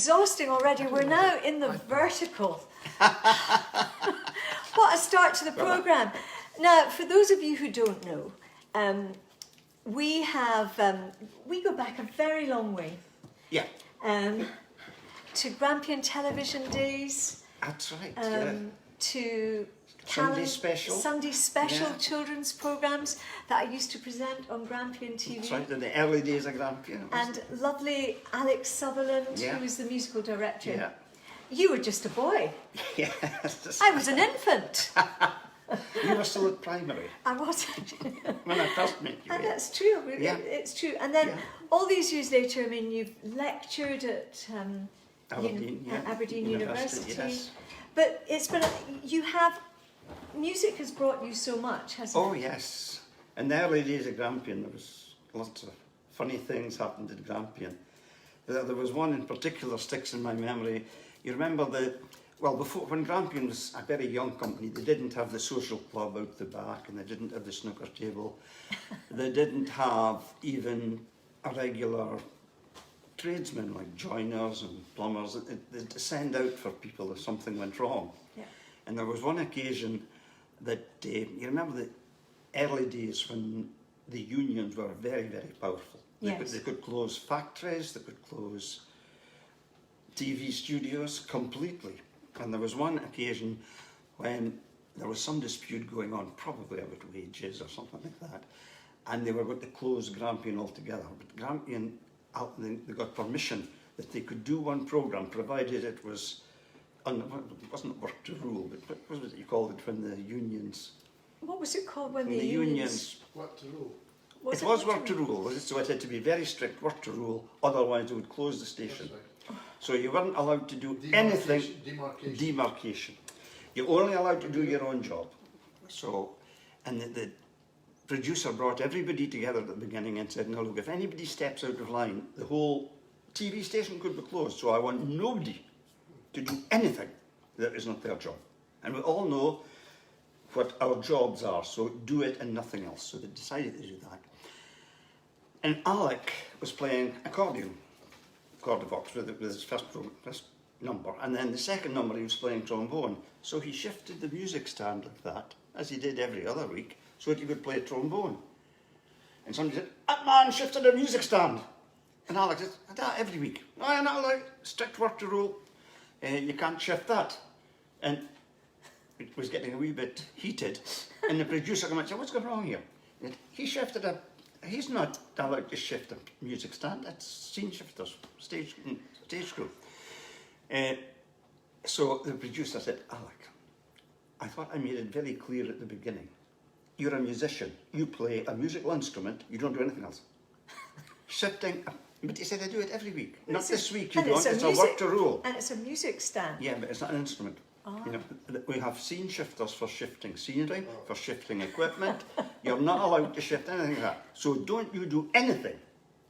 exhausting already. We're now in the vertical. What a start to the programme. Now, for those of you who don't know, we go back a very long way. Yeah. To Grampian television days. That's right. To Sunday special yeah. Children's programmes that I used to present on Grampian TV. That's right, in the early days of Grampian. And lovely Alex Sutherland, yeah. who was the musical director. Yeah. You were just a boy. Yes. I was an infant. You were still at primary. I wasn't. When I first met you. And that's true. Yeah. It's true. And then all these years later, I mean, you've lectured at Aberdeen University. Yes. But it's been, music has brought you so much, hasn't it? Oh, yes. In the early days of Grampian, there was lots of funny things happened at Grampian. There was one in particular sticks in my memory. You remember before, when Grampian was a very young company, they didn't have the social club out the back, and they didn't have the snooker table. They didn't have even a regular tradesmen like joiners and plumbers. They'd send out for people if something went wrong. Yeah. And there was one occasion that, you remember the early days when the unions were very, very powerful. They could close factories, they could close TV studios completely. And there was one occasion when there was some dispute going on, probably about wages or something like that, and they were going to close Grampian altogether. But Grampian, they got permission that they could do one programme, provided it was, it wasn't work to rule, but what was it you called it when the unions... What was it called when the unions... Work to rule. Was it was work to rule, so it had to be very strict work to rule, otherwise they would close the station. Right. So you weren't allowed to do anything... Demarcation. You're only allowed to do your own job. So, and the producer brought everybody together at the beginning and said, no, look, if anybody steps out of line, the whole TV station could be closed. So I want nobody to do anything that is not their job. And we all know what our jobs are, so do it and nothing else. So they decided to do that. And Alec was playing accordion, Cordovox, with his first number. And then the second number he was playing trombone. So he shifted the music stand like that, as he did every other week, so that he could play trombone. And somebody said, that man shifted a music stand. And Alex said, that every week. No, you're not allowed, strict work to rule. You can't shift that. And it was getting a wee bit heated. And the producer came and said, what's going wrong here? And he shifted he's not allowed to shift a music stand. That's scene shifters, stage crew. So the producer said, Alec, I thought I made it very clear at the beginning. You're a musician. You play a musical instrument. You don't do anything else. Shifting, but he said, I do it every week. Not this week, you don't. It's a work to rule. And it's a music stand. Yeah, but it's not an instrument. Oh. You know, we have scene shifters for shifting scenery, for shifting equipment. You're not allowed to shift anything like that. So don't you do anything.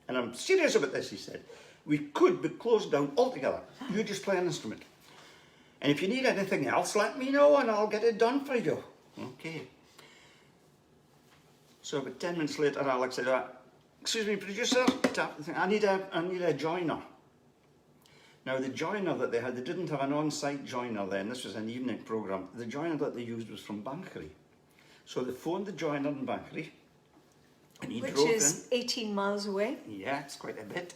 And I'm serious about this, he said. We could be closed down altogether. You just play an instrument. And if you need anything else, let me know and I'll get it done for you. Okay. So about 10 minutes later, Alex said, excuse me, producer, I need a joiner. Now the joiner that they had, they didn't have an on-site joiner then, this was an evening programme. The joiner that they used was from Banchory. So they phoned the joiner in Banchory, and he drove in. Which is 18 miles away. Yeah, it's quite a bit.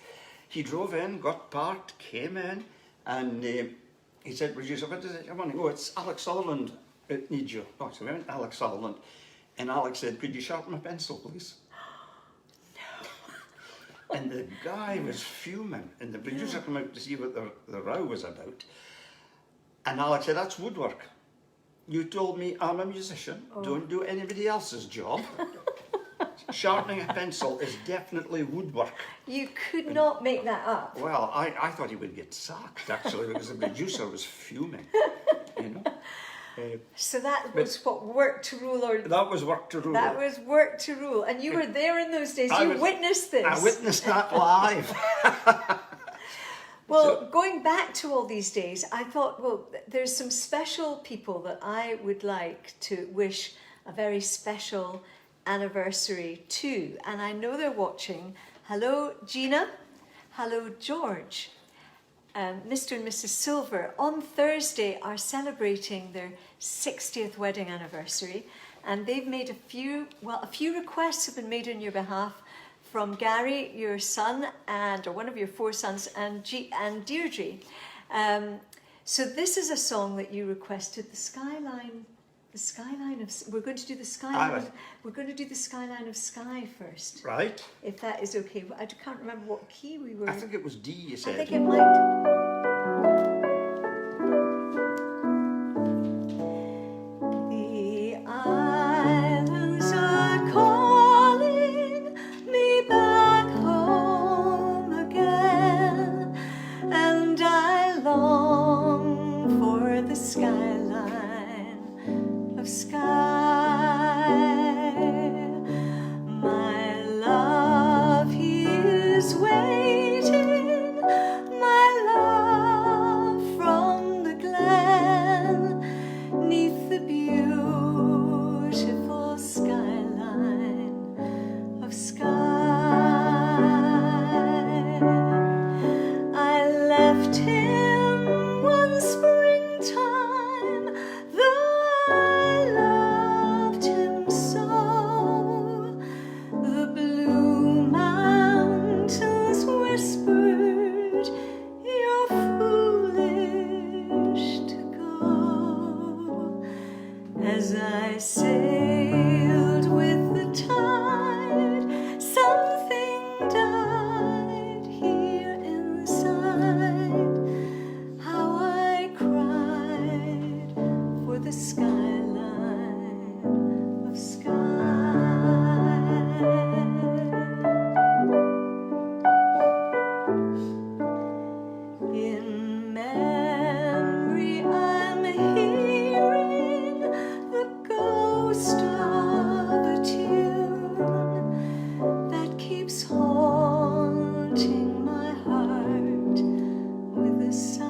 He drove in, got parked, came in, and he said, producer, what is it you want? Oh, it's Alex Sutherland, it needs you. Oh, so we went to Alex Sutherland, and Alex said, could you sharpen my pencil, please? And the guy was fuming, and the producer came out to see what the row was about. And Alex said, that's woodwork. You told me I'm a musician, don't do anybody else's job. Sharpening a pencil is definitely woodwork. You could not make that up. Well, I thought he would get sacked, actually, because the producer was fuming, you know. So that was what work to rule, or that was work to rule. That was work to rule, and you were there in those days. You witnessed this. I witnessed that live. Well, going back to all these days, I thought, well, there's some special people that I would like to wish a very special anniversary to, and I know they're watching. Hello, Gina. Hello, George. Mr. and Mrs. Silver on Thursday are celebrating their 60th wedding anniversary, and they've made a few requests have been made on your behalf from Gary, your son, or one of your 4 sons, and Deirdre. So this is a song that you requested, the skyline of. We're going to do the skyline. We're going to do the skyline of sky first. Right. If that is okay. I can't remember what key we were. I think it was D, you said. I think it might. The islands are calling me back home again, and I long for the skyline of sky. My love, he is waiting, my love from the glen, 'neath the beautiful skyline of sky. I left him one springtime, though I loved him so. The blue mountains whispered, "You're foolish to go." As I sailed with the tide, something died here inside. How I cried for the skyline of sky. In memory I'm hearing the ghost of a tune that keeps haunting my heart with a sigh.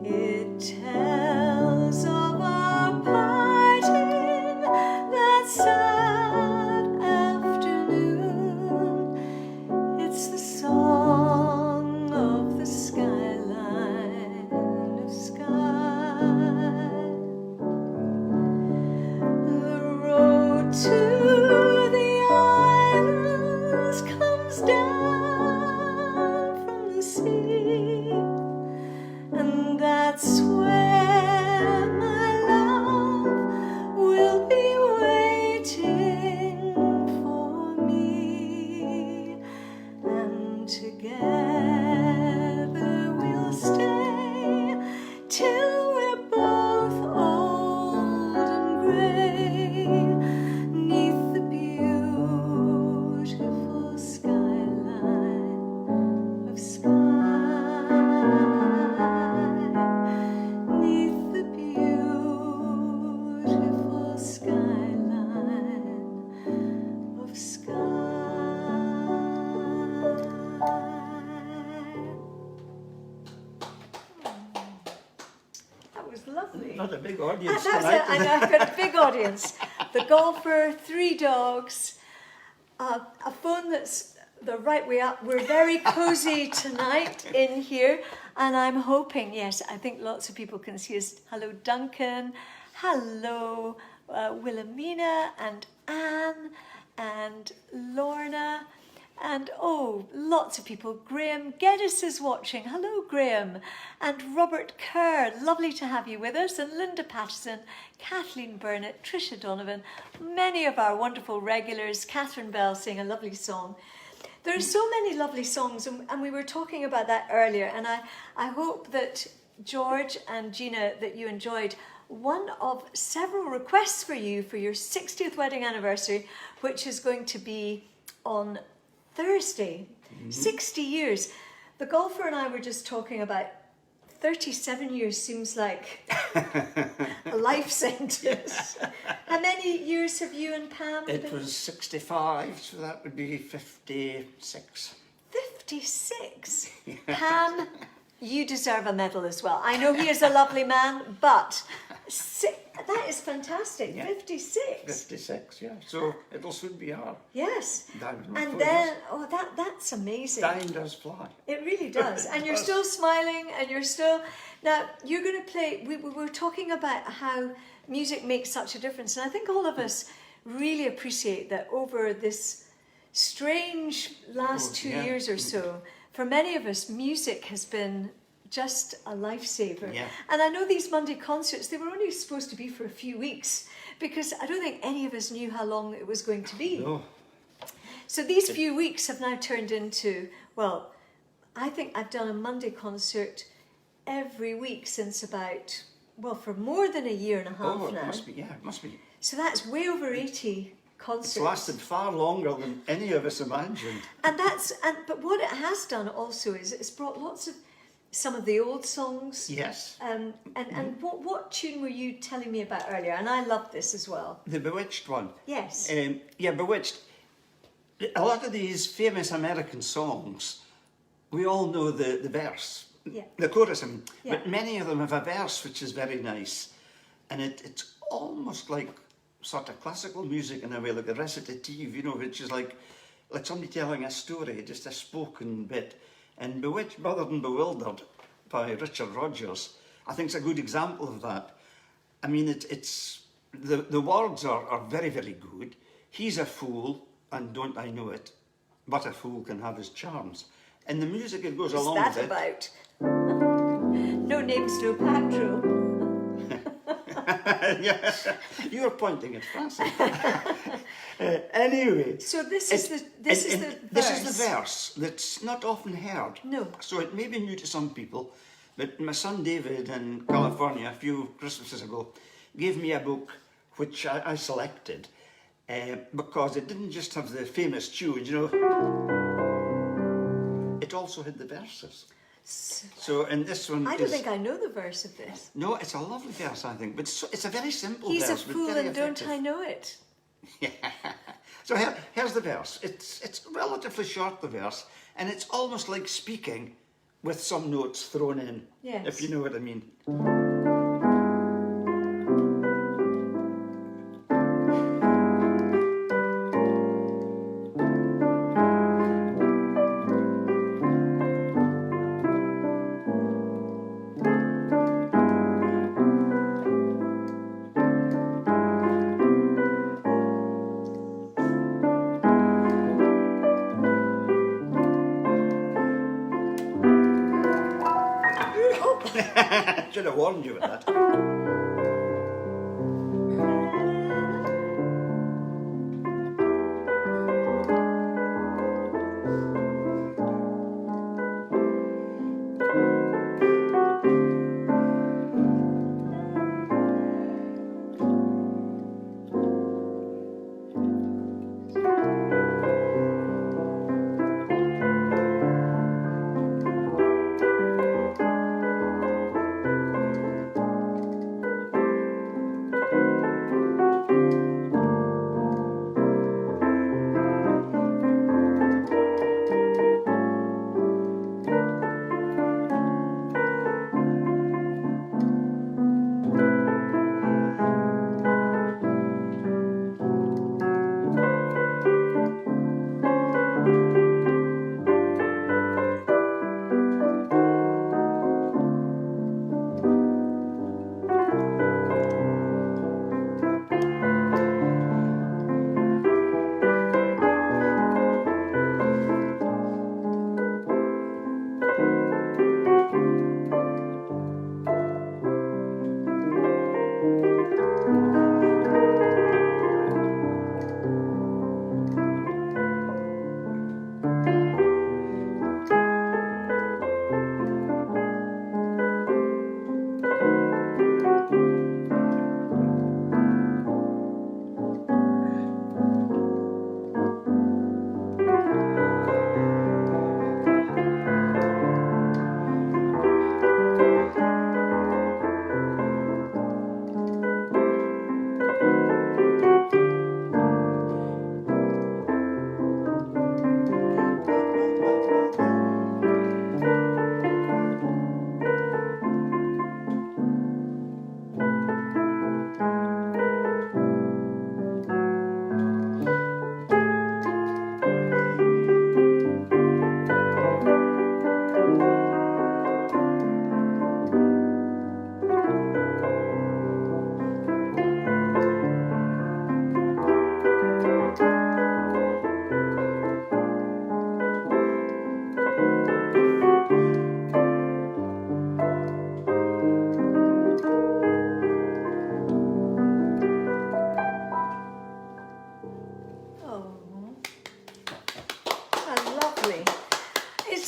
It tells of our parting that sad afternoon. It's the song of the skyline of sky. The road to the islands comes down from the sea, and that's where my love will be waiting for me, and together we'll stay till we're both old and grey, 'neath the beautiful skyline of sky. 'Neath the beautiful skyline of sky. That was lovely. Not a big audience That's tonight. it. And I've got a big audience. The golfer, 3 dogs, a phone that's the right way up. We're very cozy tonight in here, and I'm hoping, yes, I think lots of people can see us. Hello, Duncan. Hello, Wilhelmina and Anne and Lorna. And lots of people. Graham Geddes is watching. Hello, Graham. And Robert Kerr, lovely to have you with us. And Linda Patterson, Kathleen Burnett, Tricia Donovan, many of our wonderful regulars. Catherine Bell saying a lovely song. There are so many lovely songs, and we were talking about that earlier. And I hope that George and Gina, that you enjoyed one of several requests for you for your 60th wedding anniversary, which is going to be on Thursday. 60 years. The golfer and I were just talking about 37 years seems like a life sentence. How many years have you and Pam been? It was 65, so that would be 56. 56? Pam, you deserve a medal as well. I know he is a lovely man, but that is fantastic. Yeah. 56. 56, yeah. So it'll soon be our Yes. diamond. And then, that's amazing. Time does fly. It really does. And you're still smiling, and you're still... Now, you're going to play... We were talking about how music makes such a difference. And I think all of us really appreciate that over this strange last 2 years or so, for many of us, music has been just a lifesaver. Yeah. And I know these Monday concerts, they were only supposed to be for a few weeks, because I don't think any of us knew how long it was going to be. No. So these few weeks have now turned into, well, I think I've done a Monday concert every week since about, well, for more than a year and a half It now. must be, yeah, it must be. So that's way over 80 concerts. It's lasted far longer than any of us imagined. But what it has done also is it's brought lots of some of the old songs. Yes. And what tune were you telling me about earlier? And I love this as well. The Bewitched one. Yes. Yeah, Bewitched. A lot of these famous American songs, we all know the verse, the chorus, but many of them have a verse which is very nice. And it's almost like sort of classical music in a way, like a recitative, you know, which is like somebody telling a story, just a spoken bit. And Bewitched, Bothered and Bewildered by Richard Rodgers, I think is a good example of that. I mean, it's the words are very, very good. He's a fool, and don't I know it, but a fool can have his charms. And the music that goes along with it... What's that about? No names, no patrol. Yeah, you're pointing at Francis. Anyway, so this is the verse that's not often heard. No. So it may be new to some people, but my son David in California a few Christmases ago gave me a book which I selected because it didn't just have the famous tune, you know. It also had the verses. So in this one, I don't think I know the verse of this. No, it's a lovely verse, I think, but it's a very simple He's verse. a fool and don't I know it. Yeah. So here's the verse. It's relatively short, the verse, and it's almost like speaking with some notes thrown in, yes. if you know what I mean. Should have warned you with that.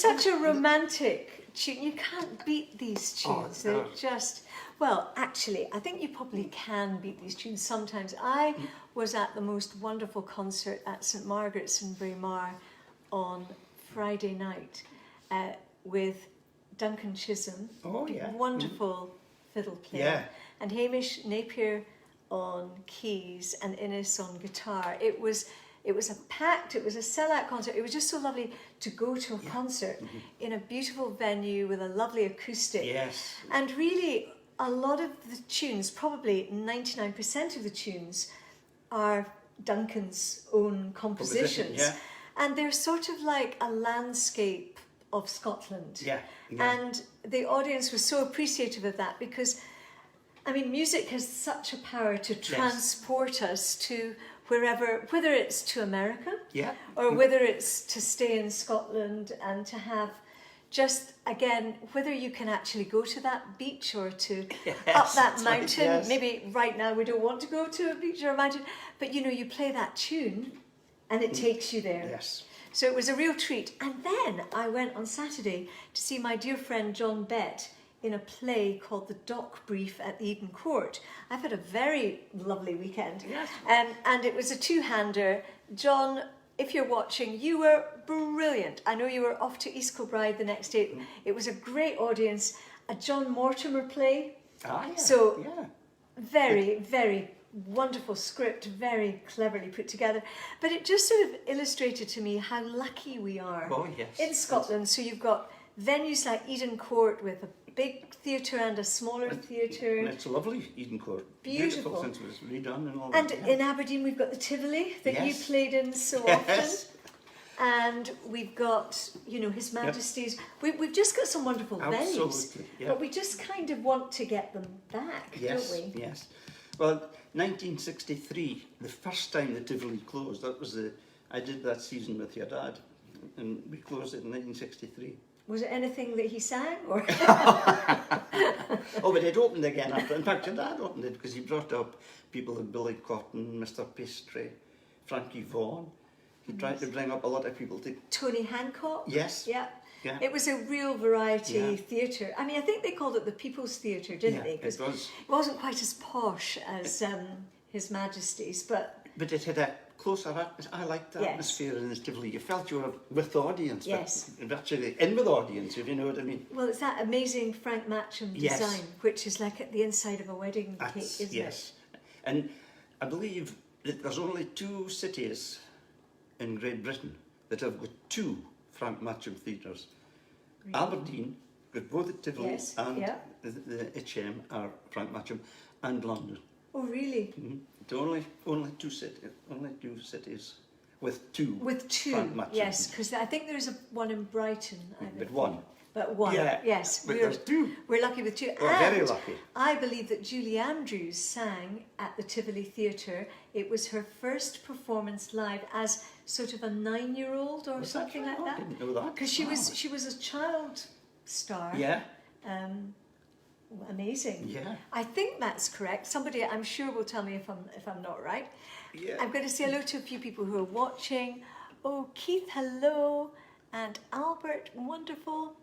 such a romantic tune. You can't beat these tunes. Oh, They're no. just, well, actually, I think you probably can beat these tunes sometimes. I was at the most wonderful concert at St Margaret's in Braemar on Friday night with Duncan Chisholm, Oh, yeah. wonderful fiddle player, Yeah. and Hamish Napier on keys and Innes on guitar. It was a sellout concert. It was just so lovely to go to a concert in a beautiful venue with a lovely acoustic. Yes. And really, a lot of the tunes, probably 99% of the tunes, are Duncan's own compositions. Yeah. And they're sort of like a landscape of Scotland. Yeah. Yeah. And the audience was so appreciative of that because, I mean, music has such a power to transport us to wherever, whether it's to America Yeah. or whether it's to stay in Scotland and to have just, again, whether you can actually go to that beach or to up that that's right, mountain. yes. Maybe right now we don't want to go to a beach or a mountain, but you know, you play that tune and it takes you there. Yes. So it was a real treat. And then I went on Saturday to see my dear friend John Bett in a play called The Dock Brief at the Eden Court. I've had a very lovely weekend. Yes. And it was a two-hander. John, if you're watching, you were brilliant. I know you were off to East Kilbride the next day. It was a great audience. A John Mortimer play. Ah, yeah. So yeah. very, very wonderful script, very cleverly put together. But it just sort of illustrated to me how lucky we are Oh, yes. in Scotland. So you've got venues like Eden Court with a big theatre and a smaller theatre. It's lovely, Eden Court. Beautiful. Since it was redone and all And that. in Aberdeen we've got the Tivoli that you Yes. played in so Yes. often. And we've got, you know, His Majesty's. We've just got some wonderful venues. Absolutely, yeah. But we just kind of want to get them back, Yes, don't we? yes. Well, 1963, the first time the Tivoli closed, I did that season with your dad, and we closed it in 1963. Was it anything that he sang? Or Oh, but it opened again after. In fact, your dad opened it because he brought up people like Billy Cotton, Mr. Pastry, Frankie Vaughan. He tried to bring up a lot of people to... Tony Hancock? Yes. Yeah. Yeah. It was a real variety Yeah. theatre. I mean, I think they called it the People's Theatre, didn't Yeah, they? it was. It wasn't quite as posh as His Majesty's, but But it had a closer atmosphere. I liked the Yes. atmosphere in the Tivoli. You felt you were with the audience. Yes. But actually in with the audience, if you know what I mean. well, it's that amazing Frank Matcham Yes. design, which is like at the inside of a wedding cake, That's- isn't yes. And I believe that there's only 2 cities in Great Britain that have got 2 Frank Matcham theatres. Really? Aberdeen, because both the Tivoli Yes, and yeah. the HM are Frank Matcham, and London. it? Oh, really? The only two cities with 2 With 2, Frank Matcham. yes, because I think there's one in Brighton. I But think. one. But one, Yeah, yes. but there's 2. We're lucky with 2. We're very lucky. I believe that Julie Andrews sang at the Tivoli Theatre. It was her first performance live as sort of a 9-year-old or Was that something right? like Oh, I that. didn't know that. Because she was a child star. Yeah, Amazing. yeah. I think that's correct. Somebody, I'm sure, will tell me if I'm not right. Yeah. I'm going to say hello to a few people who are watching. Oh, Keith, hello, and Albert, wonderful,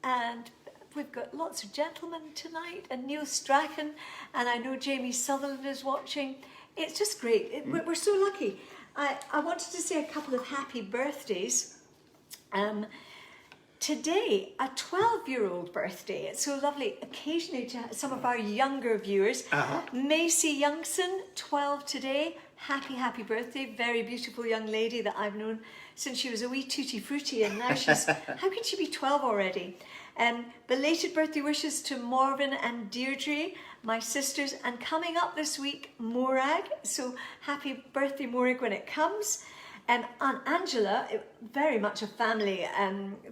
and we've got lots of gentlemen tonight, and Neil Strachan, and I know Jamie Sutherland is watching. It's just great. We're so lucky. I wanted to say a couple of happy birthdays. Today, a 12-year-old birthday. It's so lovely occasionally to have some of our younger viewers. Macy Youngson, 12 today. Happy, happy birthday. Very beautiful young lady that I've known since she was a wee tutti frutti, and now she's, how can she be 12 already? Belated birthday wishes to Marvin and Deirdre, my sisters, and coming up this week, Morag. So happy birthday, Morag, when it comes. Aunt Angela, very much a family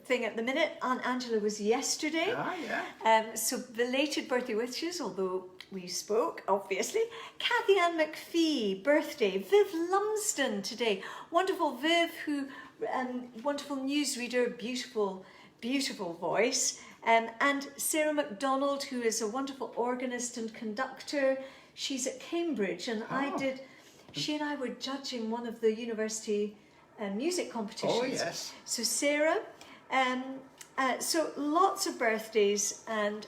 thing at the minute. Aunt Angela was yesterday. Ah, yeah. So belated birthday wishes, although we spoke, obviously. Kathy Ann McPhee, birthday. Viv Lumsden today. Wonderful Viv, who, wonderful newsreader, beautiful, beautiful voice. And Sarah MacDonald, who is a wonderful organist and conductor. She's at Cambridge, and she and I were judging one of the university music competitions. Oh, yes. So Sarah, So lots of birthdays, and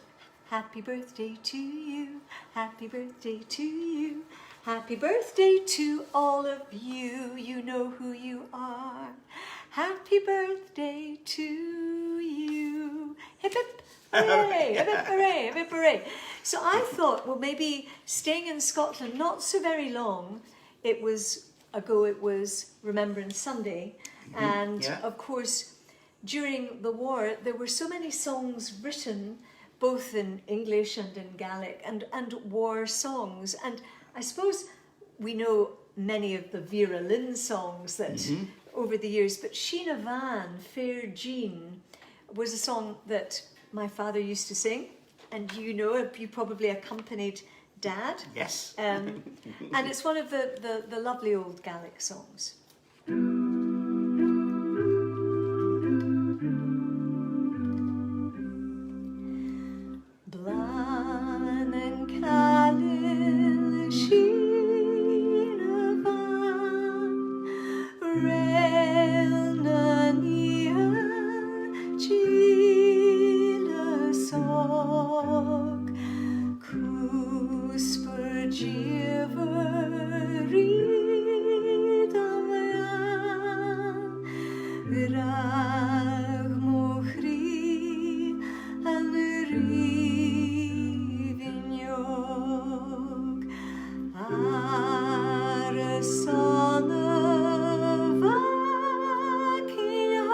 happy birthday to you, happy birthday to you, happy birthday to all of you, you know who you are. Happy birthday to you. Hip hip hooray, hip hip hooray, hip hip hooray. So I thought, well, maybe staying in Scotland not so very long, it was Remembrance Sunday, and of course during the war there were so many songs written both in English and in Gaelic, and war songs, and I suppose we know many of the Vera Lynn songs that over the years, but Sheena Van, Fair Jean, was a song that my father used to sing, and you probably accompanied Dad. Yes. And it's one of the lovely old Gaelic songs. Blan and Callan, Sheena Van, Relna Nia, Gila Sog, Cusper Givery Damayan, Rag Mochri and Rivignog, Arasana Vakinhau,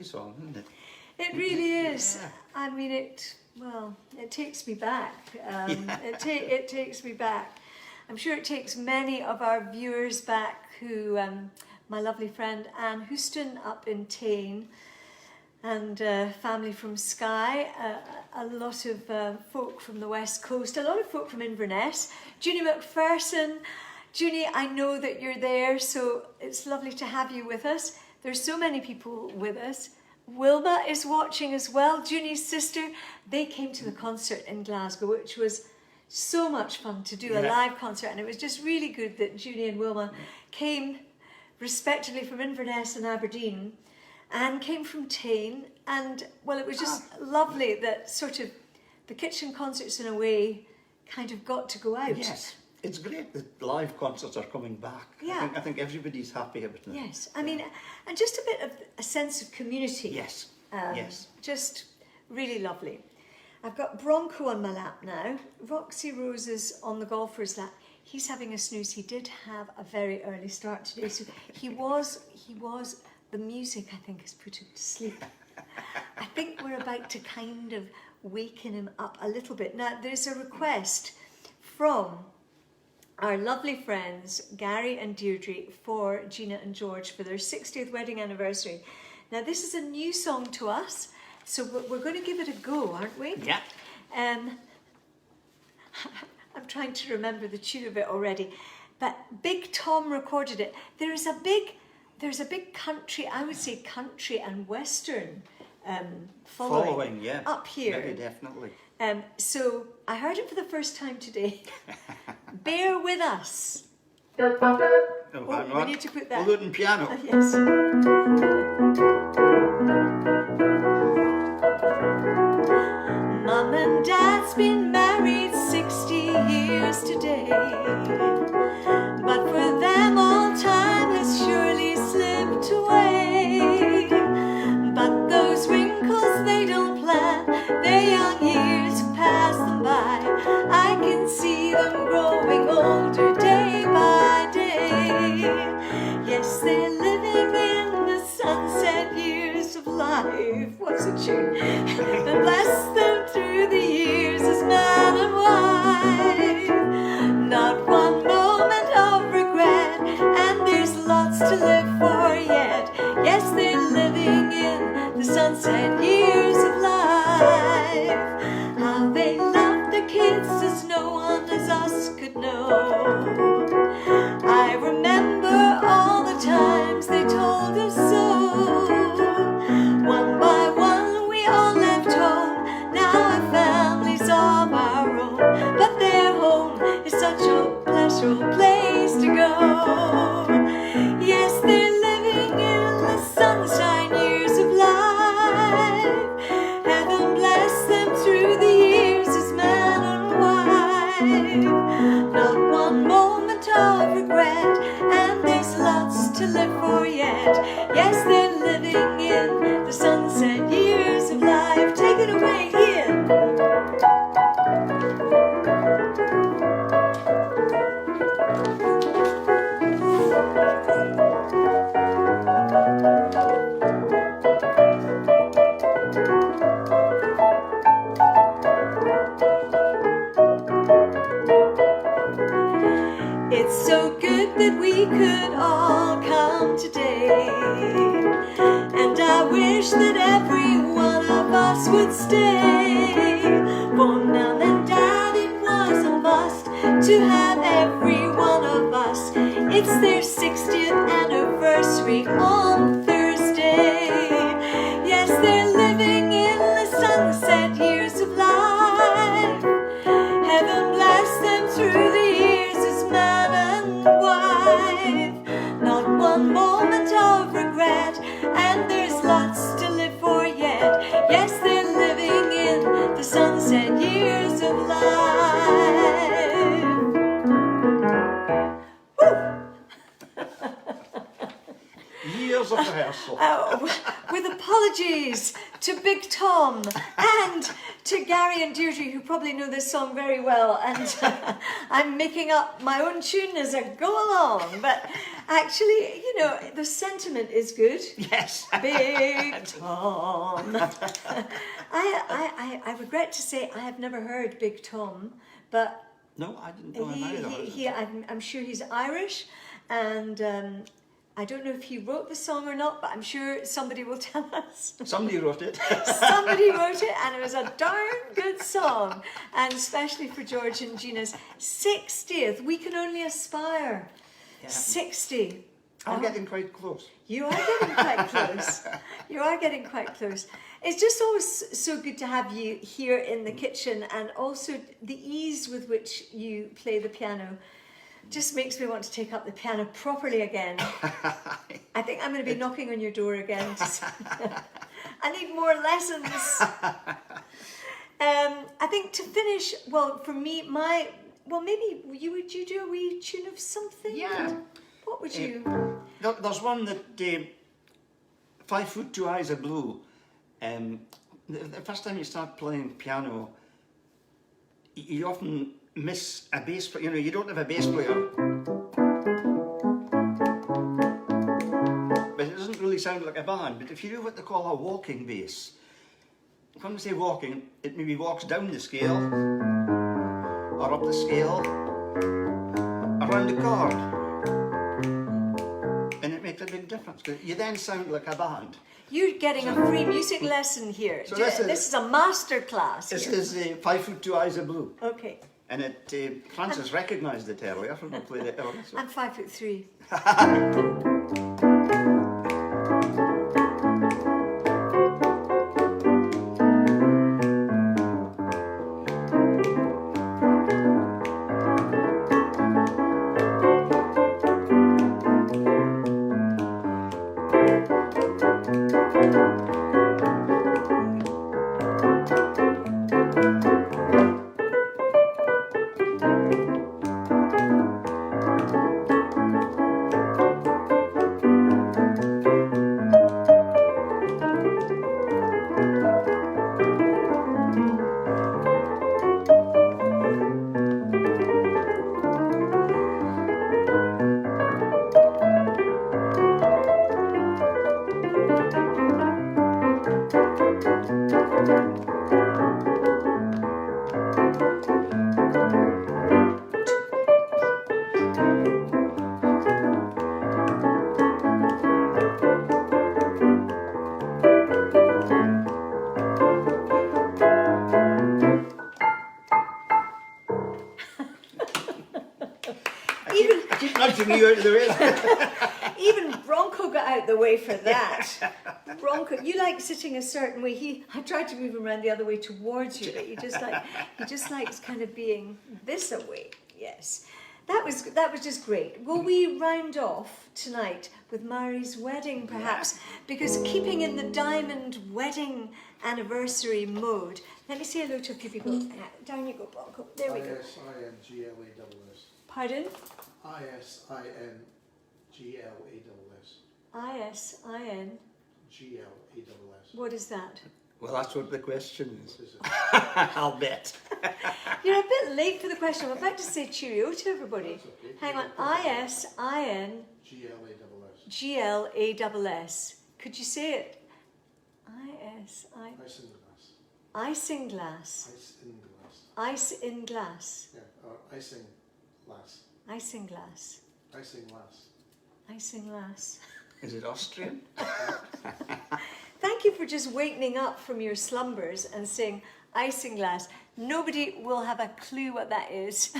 Song, isn't it? It really is. I mean, it takes me back. It takes me back. I'm sure it takes many of our viewers back who my lovely friend Anne Houston up in Tain, and family from Skye, a lot of folk from the West Coast, a lot of folk from Inverness. Junie McPherson. Junie, I know that you're there, so it's lovely to have you with us. There's so many people with us. Wilma is watching as well, Junie's sister. They came to the concert in Glasgow, which was so much fun to do, a live concert, and it was just really good that Junie and Wilma came respectively from Inverness and Aberdeen, and came from Tain, and well, it was just lovely that sort of the kitchen concerts in a way kind of got to go out. Yes. It's great that live concerts are coming back. Yeah. I think everybody's happy about it. Yes, I mean, and just a bit of a sense of community. Yes, yes. Just really lovely. I've got Bronco on my lap now. Roxy Rose is on the golfer's lap. He's having a snooze. He did have a very early start today, so he was, the music I think has put him to sleep. I think we're about to kind of waken him up a little bit. Now, there's a request from our lovely friends Gary and Deirdre for Gina and George for their 60th wedding anniversary. Now this is a new song to us, so we're going to give it a go, aren't we? Yeah. I'm trying to remember the tune of it already, but Big Tom recorded it. There's a big country, I would say country and western following yeah, up here. very definitely. So I heard it for the first time today. Bear with us. We need to put that. wooden piano. Yes. Mum and Dad's been married 60 years today, but for them all time has surely slipped away. But those wrinkles they don't plan, their young years pass them by. I can see them growing older day by day. Yes, they're living in the sunset years of life. What's a tune? And bless them through the years as man and wife. Not one moment of regret, and there's lots to live for yet. Yes, they're living in the sunset years of life. How they love the kids as no one as us could know. I remember all the times they told us so. One by one we all left home, now our families of our own. But their home is such a pleasurable place to go. Yes, they're living in the sunshine years of life. Heaven bless them through the years as man and wife. Not one moment of regret, and there's lots to live for yet. Yes, they're living in the sunset years of life. Take it away, Ian. It's so good that we could all come today, and I wish that every one of us would stay. For Mum and Dad it was a must to have every one of us. It's their 60th anniversary on Thursday. Yes, they're living in the sunset years of life. Heaven bless them through the years as man and wife. Not one moment of regret, and there's lots to live for yet. Yes, they're living in the sunset years of life. Woo! Years of rehearsal. With apologies to Big Tom and to Gary and Deirdre, who probably know this song very well, and I'm making up my own tune as I go along, but actually, you know, the sentiment is good. Yes. Big Tom. I regret to say I have never heard Big Tom, but No, I didn't know him either. I'm sure he's Irish, and I don't know if he wrote the song or not, but I'm sure somebody will tell us. Somebody wrote it. Somebody wrote it, and it was a darn good song. And especially for George and Gina's 60th. We can only aspire. Yeah. 60. I'm getting quite close. You are getting quite close. You are getting quite close. It's just always so good to have you here in the kitchen, and also the ease with which you play the piano just makes me want to take up the piano properly again. I think I'm going to be knocking on your door again. I need more lessons. I think to finish, well, for me, maybe you do a wee tune of something? Yeah. What would you... There's one that, 5 Foot 2 Eyes Are Blue. The first time you start playing piano, you often miss a bass player. You know, you don't have a bass player. But it doesn't really sound like a band. But if you do what they call a walking bass, when we say walking, it maybe walks down the scale, or up the scale, around the chord. And it makes a big difference, because you then sound like a band. You're getting a free music lesson here. So this is a masterclass. This is 5 Foot 2 Eyes Are Blue. Okay. And Francis recognised it earlier when we played it earlier. So. I'm 5'3". Out of the way. Even Bronco got out the way for that. Bronco, you like sitting a certain way. I tried to move him around the other way towards you, but he just likes kind of being this away. Yes, that was just great. Will we round off tonight with Mary's wedding, perhaps? Because keeping in the diamond wedding anniversary mode. Let me say hello to a few people. Down you go, Bronco. There we go. ISINGLASS. Pardon? ISINGLASS. ISIN. GLASS. What is that? Well, that's what the question is. What is it? I'll bet. You're a bit late for the question. I'm about to say cheerio to everybody. That's okay. Hang on. ISIN. GLASS. GLASS. Could you say it? ISINGLASS. Isinglass. Ice in glass. Yeah, or ISINGLASS. Isinglass. ISINGLASS. Isinglass. Is it Austrian? Thank you for just wakening up from your slumbers and saying isinglass. Nobody will have a clue what that is.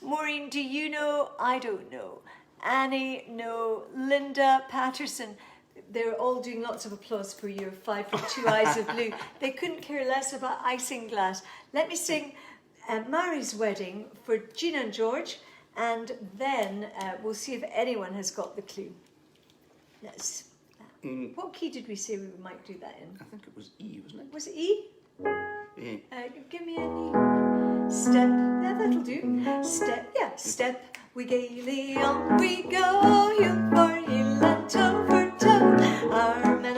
Maureen, do you know? I don't know. Annie, no. Linda, Patterson, they're all doing lots of applause for your 5 Foot 2 Eyes of Blue. They couldn't care less about isinglass. Let me sing Mary's Wedding for Gina and George, and then we'll see if anyone has got the clue. Let's. What key did we say we might do that in? I think it was E, wasn't it? Was it E? Yeah. Give me any step. Yeah, that'll do. Step. Yeah, step. We gaily on we go. You for heel and toe for toe. Arm and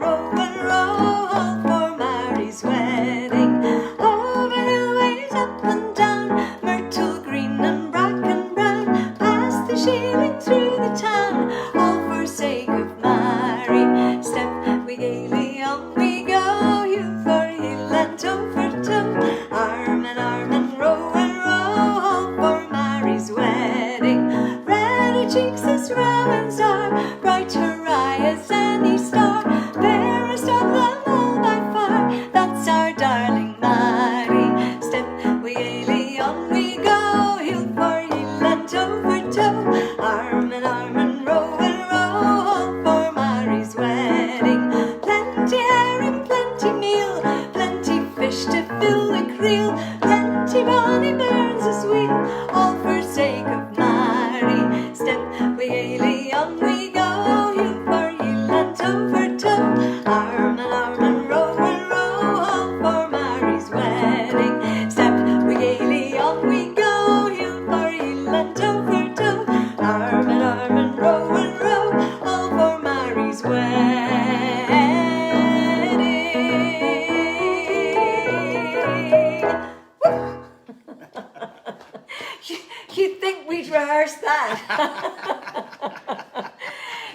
row all for Mary's wedding. Over hillways, up and down, myrtle green and bracken brown. Past the shieling through the town, all for sake of Mary. Step. We gaily on we go. You for heel and toe for toe. Arm and row all for Mary's wedding. Red her cheeks as romans bonny birds are sweet, all for sake of Mary. Step we gaily on we go, heel for heel and toe for toe, arm and row, all for Mary's wedding. Step we gaily on we go, heel for heel and toe for toe, arm and row, all for Mary's wedding. You'd think we'd rehearsed that.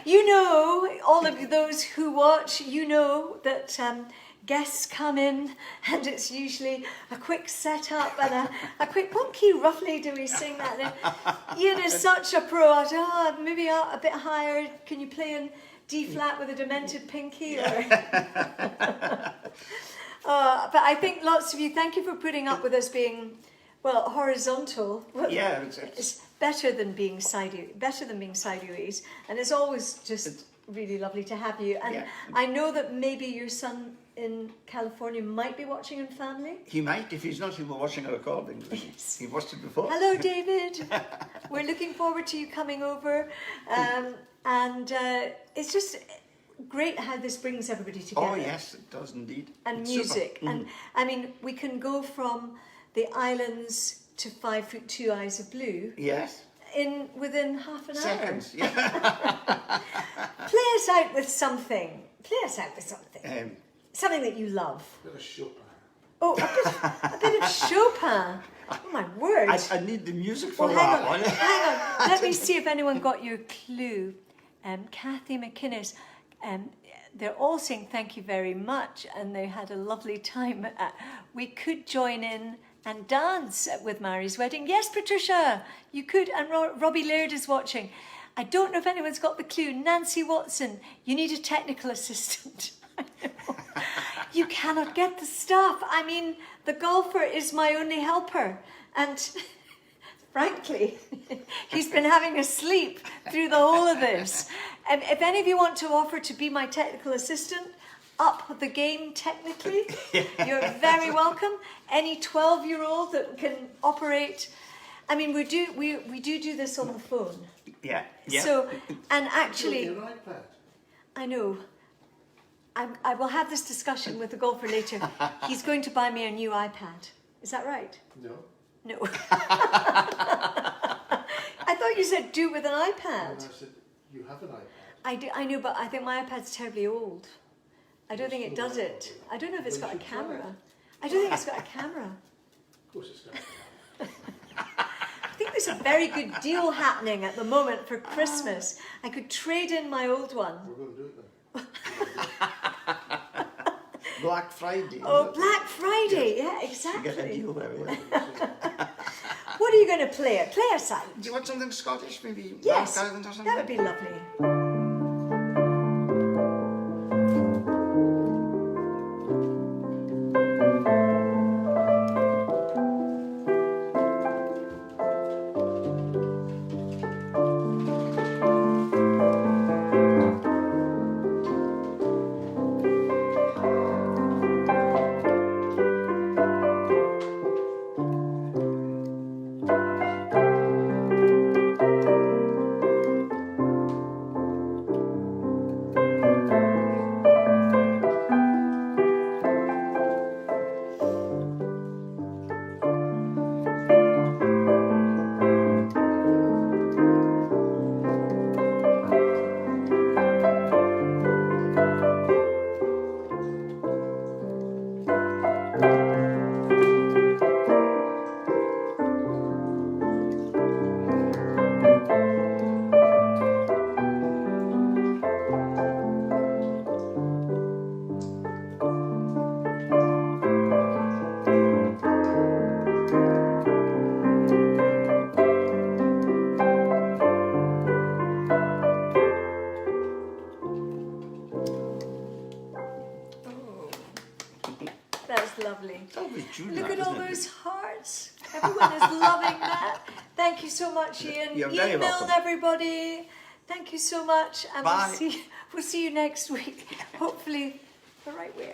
You know, all of those who watch, you know that guests come in and it's usually a quick setup and a quick, what key roughly do we sing that in? Ian is such a pro. Maybe a bit higher. Can you play in D flat with a demented pinky? Or? But I think lots of you, thank you for putting up with us being, well, horizontal. Yeah, It's better than being sideways, and it's always just really lovely to have you. And yeah. I know that maybe your son in California might be watching in family. He might, if he's not, he'll be watching a recording. Yes. He watched it before. Hello, David. We're looking forward to you coming over, and it's just great how this brings everybody together. Oh yes, it does indeed. And It's music, super. and I mean, we can go from the islands to 5 foot 2 eyes of blue Yes. within half an hour. Seconds. Yeah. Play us out with something. Something that you love. Bit of Chopin. Oh, a bit of Chopin. Oh my word. I need the music for Well, that hang one. on. Let me see if anyone got your clue. Kathy McInnes. They're all saying thank you very much, and they had a lovely time. We could join in and dance with Mary's wedding. Yes, Patricia, you could. And Robbie Laird is watching. I don't know if anyone's got the clue. Nancy Watson, you need a technical assistant. I know. You cannot get the stuff. I mean, the golfer is my only helper. And frankly, he's been having a sleep through the whole of this. And if any of you want to offer to be my technical assistant, up the game technically, you're very welcome. Any 12-year-old that can operate. I mean, we do this on the phone. Yeah. Yeah. So, and actually, Your iPad. I know. I will have this discussion with the golfer later. He's going to buy me a new iPad. Is that right? No. No. I thought you said do it with an And iPad. I said, you have an iPad. I know, but I think my iPad's terribly old. I don't think it does it. I don't know if it's got a camera. I don't think it's got a camera. Of course it's got. I think there's a very good deal happening at the moment for Christmas. I could trade in my old one. We're going to do it then. Black Friday. Oh, isn't it? Black Friday. Yeah, You get a exactly. deal there. Yeah. What are you going to play? Play us out. Do you want something Scottish, maybe? Yes, North Island or something? that would be lovely. Lovely. Look at all those hearts. Everyone is loving that. Thank you so much, Ian. You're Ian very Milne, welcome. everybody. Thank you so much. And Bye. we'll see you next week. Hopefully the right way.